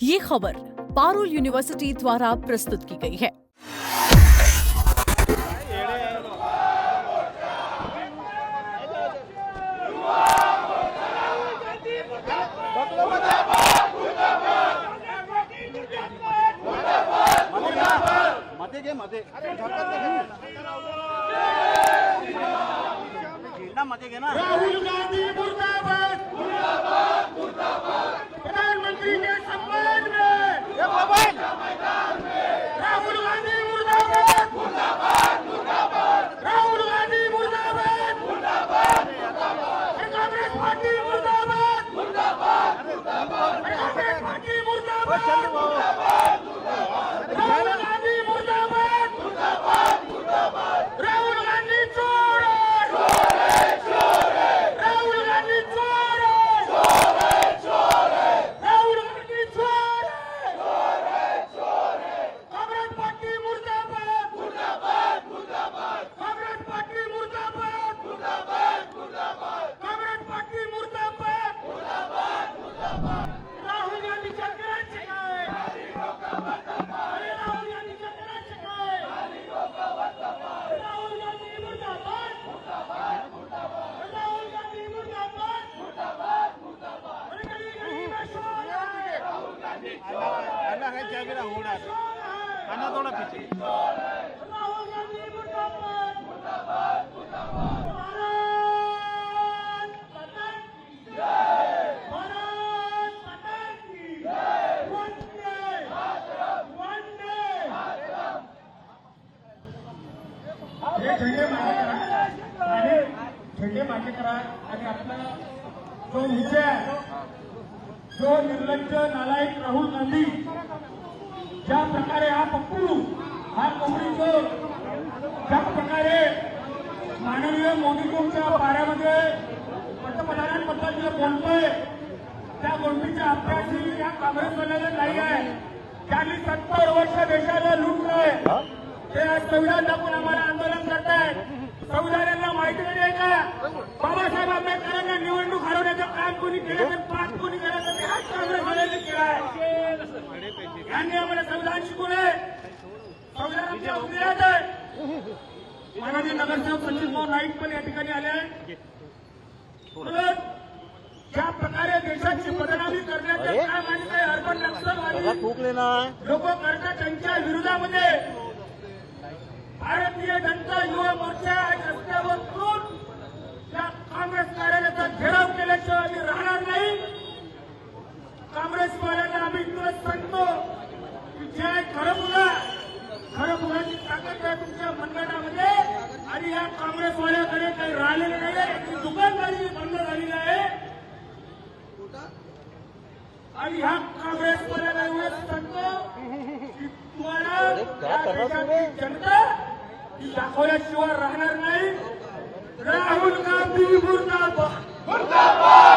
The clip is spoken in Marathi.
ये खबर पारुल यूनिवर्सिटी द्वारा प्रस्तुत की गई है। राहुल गांधी मुर्दाबाद मुर्दाबाद मुर्दाबाद प्रधानमंत्री के सम्मान में राहुल गांधी मुर्दाबाद मुर्दाबाद मुर्दाबाद राहुल गांधी मुर्दाबाद मुर्दाबाद कांग्रेस पार्टी मुर्दाबाद मुर्दाबाद मुर्दाबाद कांग्रेस पार्टी मुर्दाबाद राहुल गांधी मुर्दाबाद मुर्दाबाद मुर्दाबाद राहुल गांधी चोर राहुल गांधी चोर राहुल गांधी चोर कांग्रेस पार्टी मुर्दाबाद मुर्दाबाद मुर्दाबाद कांग्रेस पार्टी मुर्दाबाद मुर्दाबाद मुर्दाबाद कांग्रेस पार्टी मुर्दाबाद मुर्दाबाद मुर्दाबाद राहुल गांधी चक्राचे काय अरे राहुल गांधी चक्राचे काय राहुल गांधी मुर्दाबाद मुर्दाबाद मुर्दाबाद राहुल गांधी मुर्दाबाद मुर्दाबाद मुर्दाबाद अरे गली गली में शोर है राहुल गांधी अल्लाह है क्या गिरा हो रहा है खाना थोड़ा पीछे राहुल गांधी मुर्दाबाद मुर्दाबाद मुर्दाबाद भारत माता की जय वंदे वंदे हे झेंडे मागे करा आणि आपला जो विजय आहे, जो निर्लज्ज नालायक राहुल गांधी ज्या प्रकारे हा पप्पू हा कोंबडी जो ज्या प्रकारे माननीय मोदींच्या पाऱ्यामध्ये पंतप्रधानांबद्दल जे बोलतोय त्या गोष्टीच्या अभ्यासी या काँग्रेसवाल्याला नाही आहे. त्यांनी 70 वर्ष देशाला लुटलंय. ते आज संविधान टाकून आम्हाला आंदोलन करतायत. संविधानाला माहिती नाही आहे का? बाबासाहेब आंबेडकरांना निवडणूक हरवण्याचं काम कोणी केलं तर पाच कोणी केलं तर ते आज काँग्रेसवाल्यांनी केलं आहे. यांनी आम्हाला संविधान शिकवलंय. संविधान आमच्या उद्यात आहे. माननीय नगरसेवक संजीव भाऊ नाईक पण या ठिकाणी आले आहेत. ज्या प्रकारे देशाची बदनामी करण्याचं काम आणि काही अर्बन नक्षलवादी लोक करतात त्यांच्या विरोधामध्ये भारतीय जनता युवा मोर्चा आज रस्त्यावर उतरून त्या काँग्रेस कार्यालयाचा घेराव केल्याशिवाय आम्ही राहणार नाही. काँग्रेसवाल्यांना आम्ही इतकंच सांगतो की जे खरं मुलाची ताकद आहे तुमच्या मनगटामध्ये आणि या काँग्रेसवाल्याकडे काही राहिलेलं नाही आहे. याची दुकानदारी बंद झालेली आहे आणि ह्या काँग्रेसवाल्याला एवढंच सांगतो की तुम्हाला या देशाची जनता ही दाखवल्याशिवाय राहणार नाही. राहुल गांधी मुर्दाबाद मुर्दाबाद